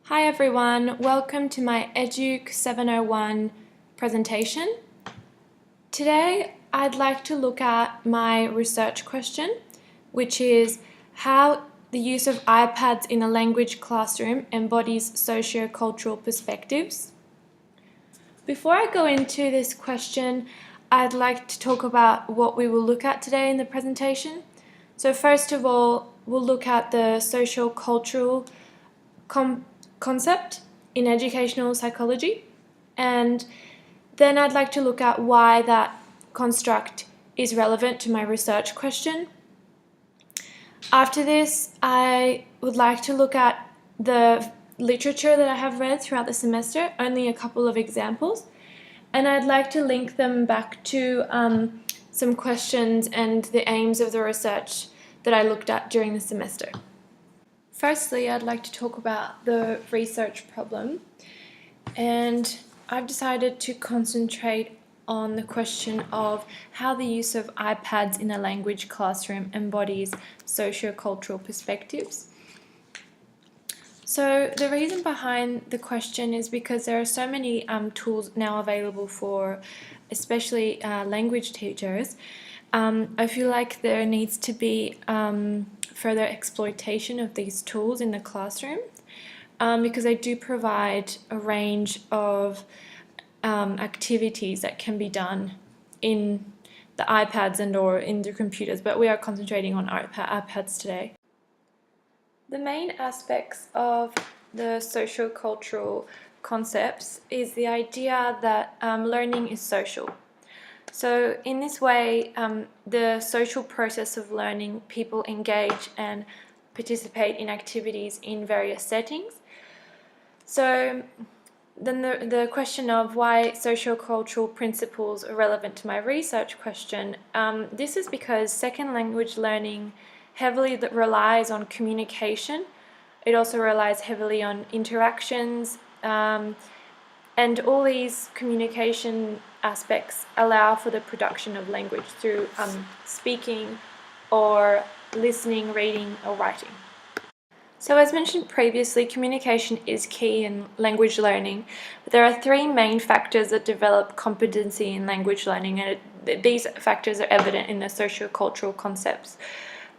Hi everyone, welcome to my EDUC 701 presentation. Today I'd like to look at my research question, which is how the use of iPads in a language classroom embodies socio-cultural perspectives. Before I go into this question, I'd like to talk about what we will look at today in the presentation. So first of all, we'll look at the socio-cultural concept in educational psychology, and then I'd like to look at why that construct is relevant to my research question. After this, I would like to look at the literature that I have read throughout the semester, only a couple of examples, and I'd like to link them back to some questions and the aims of the research that I looked at during the semester. Firstly, I'd like to talk about the research problem, and I've decided to concentrate on the question of how the use of iPads in a language classroom embodies sociocultural perspectives. So the reason behind the question is because there are so many tools now available for especially language teachers. I feel like there needs to be further exploitation of these tools in the classroom because they do provide a range of activities that can be done in the iPads and or in the computers, but we are concentrating on iPads today. The main aspects of the socio-cultural concepts is the idea that learning is social. So in this way, the social process of learning, people engage and participate in activities in various settings. So then the question of why sociocultural principles are relevant to my research question, this is because second language learning heavily relies on communication. It also relies heavily on interactions, and all these communication aspects allow for the production of language through speaking or listening, reading or writing. So as mentioned previously, communication is key in language learning, but there are three main factors that develop competency in language learning, and these factors are evident in the sociocultural concepts.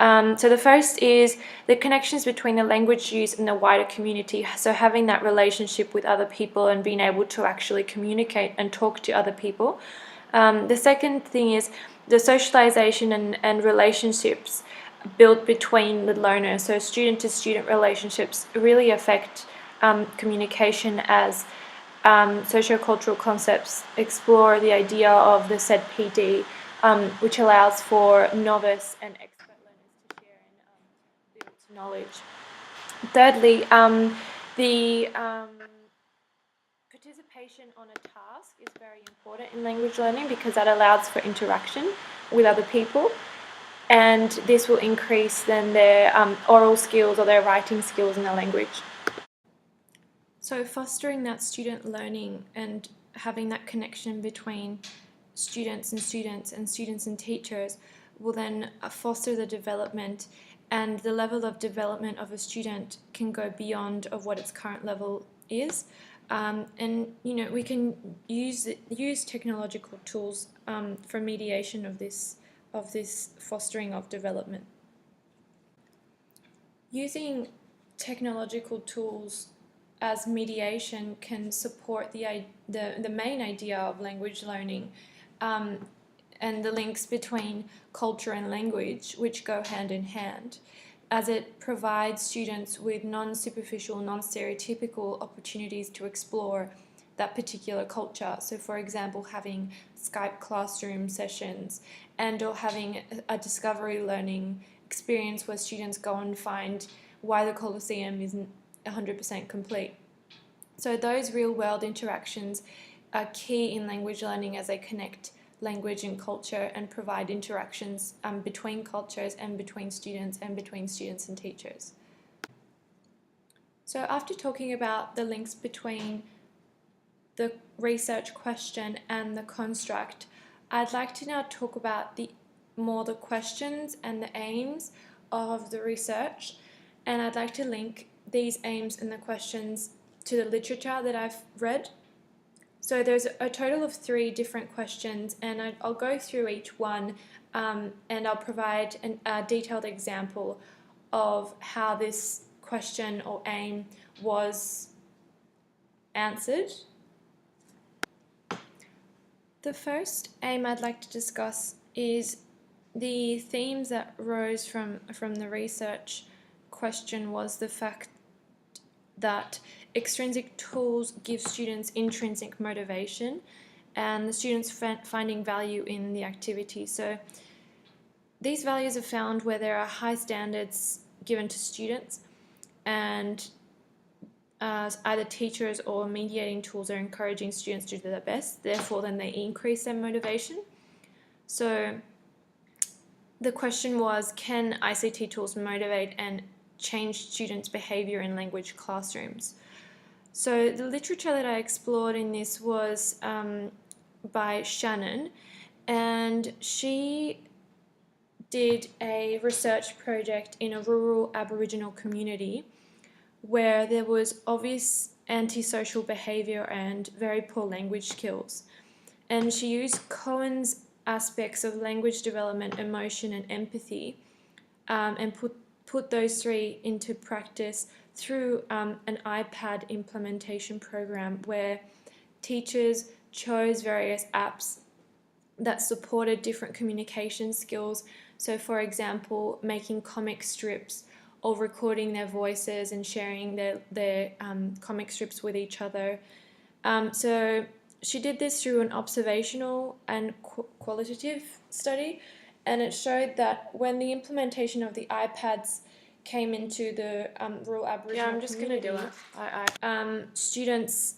So the first is the connections between the language use and the wider community, so having that relationship with other people and being able to actually communicate and talk to other people. The second thing is the socialization and relationships built between the learners, so student-to-student relationships really affect communication as sociocultural concepts explore the idea of the said PD, which allows for novice and expert knowledge. Thirdly, the participation on a task is very important in language learning because that allows for interaction with other people, and this will increase then their oral skills or their writing skills in the language. So fostering that student learning and having that connection between students and teachers will then foster the development, and the level of development of a student can go beyond of what its current level is. And we can use technological tools for mediation of this fostering of development. Using technological tools as mediation can support the main idea of language learning, and the links between culture and language, which go hand in hand, as it provides students with non-superficial, non-stereotypical opportunities to explore that particular culture. So for example, having Skype classroom sessions and or having a discovery learning experience where students go and find why the Colosseum isn't 100% complete. So those real-world interactions are key in language learning as they connect language and culture and provide interactions between cultures and between students and teachers. So after talking about the links between the research question and the construct, I'd like to now talk about the questions and the aims of the research, and I'd like to link these aims and the questions to the literature that I've read. So there's a total of 3 different questions, and I'll go through each one, and I'll provide a detailed example of how this question or aim was answered. The first aim I'd like to discuss is the themes that rose from the research question was the fact that extrinsic tools give students intrinsic motivation and the students finding value in the activity. So these values are found where there are high standards given to students, and either teachers or mediating tools are encouraging students to do their best, therefore then they increase their motivation. So the question was, can ICT tools motivate and change students' behaviour in language classrooms? So the literature that I explored in this was by Shannon, and she did a research project in a rural Aboriginal community where there was obvious antisocial behaviour and very poor language skills. And she used Cohen's aspects of language development, emotion and empathy, and put those 3 into practice through an iPad implementation program where teachers chose various apps that supported different communication skills. So for example, making comic strips or recording their voices and sharing their comic strips with each other. So she did this through an observational and qualitative study, and it showed that when the implementation of the iPads came into the rural Aboriginal community, students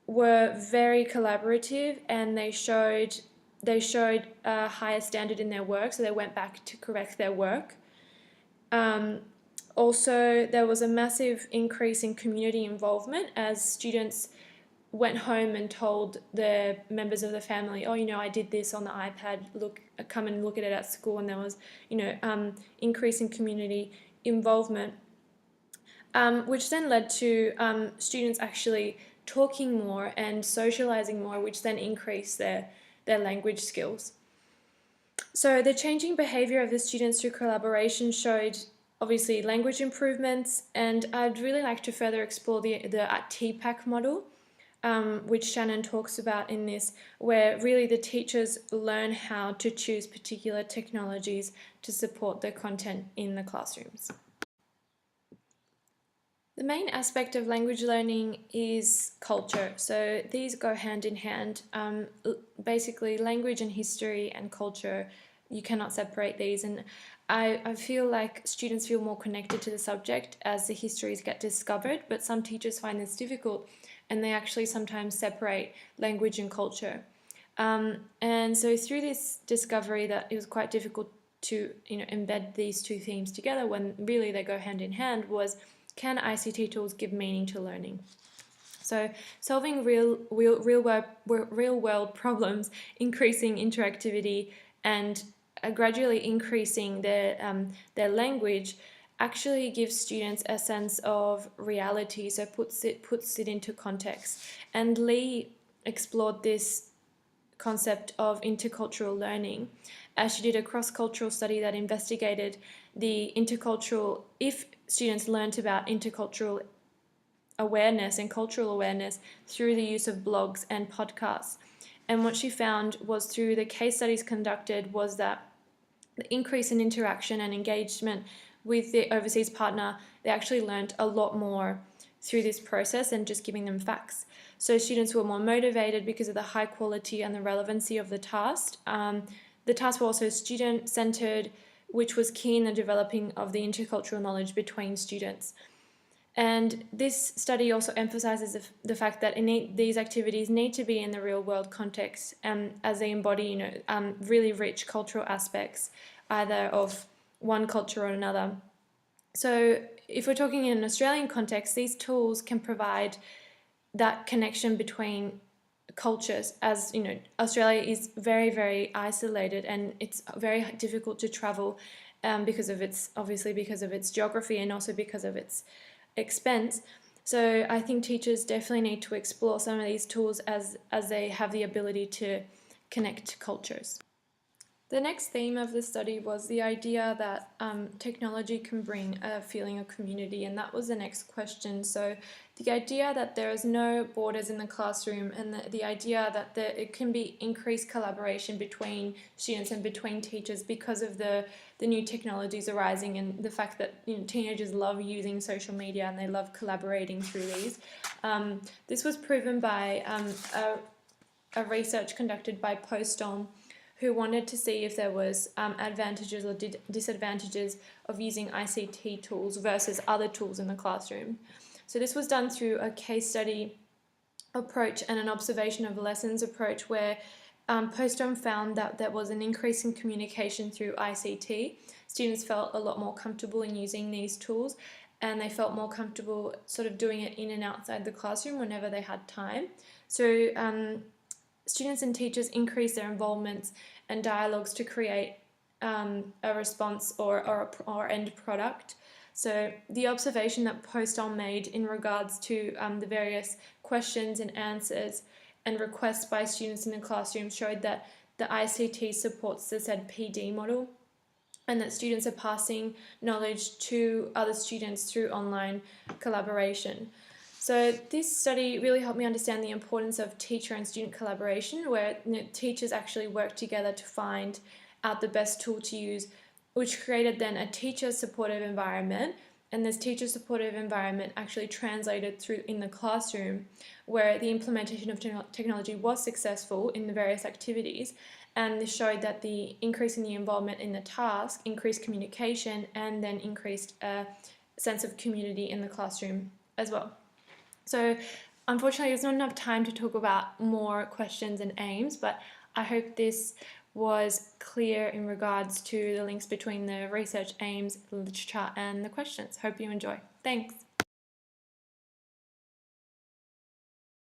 were very collaborative, and they showed a higher standard in their work, so they went back to correct their work. Also, there was a massive increase in community involvement as students went home and told the members of the family, oh, I did this on the iPad, come and look at it at school, and there was, increase in community involvement, which then led to students actually talking more and socializing more, which then increased their language skills. So the changing behavior of the students through collaboration showed obviously language improvements, and I'd really like to further explore the TPAC model, which Shannon talks about in this, where really the teachers learn how to choose particular technologies to support the content in the classrooms. The main aspect of language learning is culture. So these go hand in hand. Basically, language and history and culture, you cannot separate these. And I feel like students feel more connected to the subject as the histories get discovered, but some teachers find this difficult, and they actually sometimes separate language and culture. And so through this discovery that it was quite difficult to embed these 2 themes together when really they go hand in hand was, can ICT tools give meaning to learning? So solving real world problems, increasing interactivity, and gradually increasing their language actually gives students a sense of reality, so puts it into context. And Lee explored this concept of intercultural learning as she did a cross-cultural study that investigated the intercultural, if students learnt about intercultural awareness and cultural awareness through the use of blogs and podcasts. And what she found was, through the case studies conducted, was that the increase in interaction and engagement with the overseas partner, they actually learnt a lot more through this process than just giving them facts. So students were more motivated because of the high quality and the relevancy of the task. The tasks were also student-centered, which was key in the developing of the intercultural knowledge between students. And this study also emphasizes the fact that these activities need to be in the real-world context, as they embody, really rich cultural aspects, either of one culture or another. So if we're talking in an Australian context, these tools can provide that connection between cultures, as Australia is very, very isolated, and it's very difficult to travel because of its geography, and also because of its expense. So I think teachers definitely need to explore some of these tools as they have the ability to connect cultures. The next theme of the study was the idea that technology can bring a feeling of community, and that was the next question. So the idea that there is no borders in the classroom, and the idea that it can be increased collaboration between students and between teachers because of the new technologies arising, and the fact that teenagers love using social media and they love collaborating through these. This was proven by a research conducted by Postom, who wanted to see if there was advantages or disadvantages of using ICT tools versus other tools in the classroom. So this was done through a case study approach and an observation of lessons approach, where Postom found that there was an increase in communication through ICT. Students felt a lot more comfortable in using these tools, and they felt more comfortable sort of doing it in and outside the classroom whenever they had time. So students and teachers increase their involvements and dialogues to create a response or end product. So the observation that Postom made in regards to the various questions and answers and requests by students in the classroom showed that the ICT supports the said PD model, and that students are passing knowledge to other students through online collaboration. So this study really helped me understand the importance of teacher and student collaboration, where teachers actually work together to find out the best tool to use, which created then a teacher supportive environment. And this teacher supportive environment actually translated through in the classroom, where the implementation of technology was successful in the various activities. And this showed that the increase in the involvement in the task increased communication and then increased a sense of community in the classroom as well. So unfortunately, there's not enough time to talk about more questions and aims, but I hope this was clear in regards to the links between the research aims, literature, and the questions. Hope you enjoy. Thanks.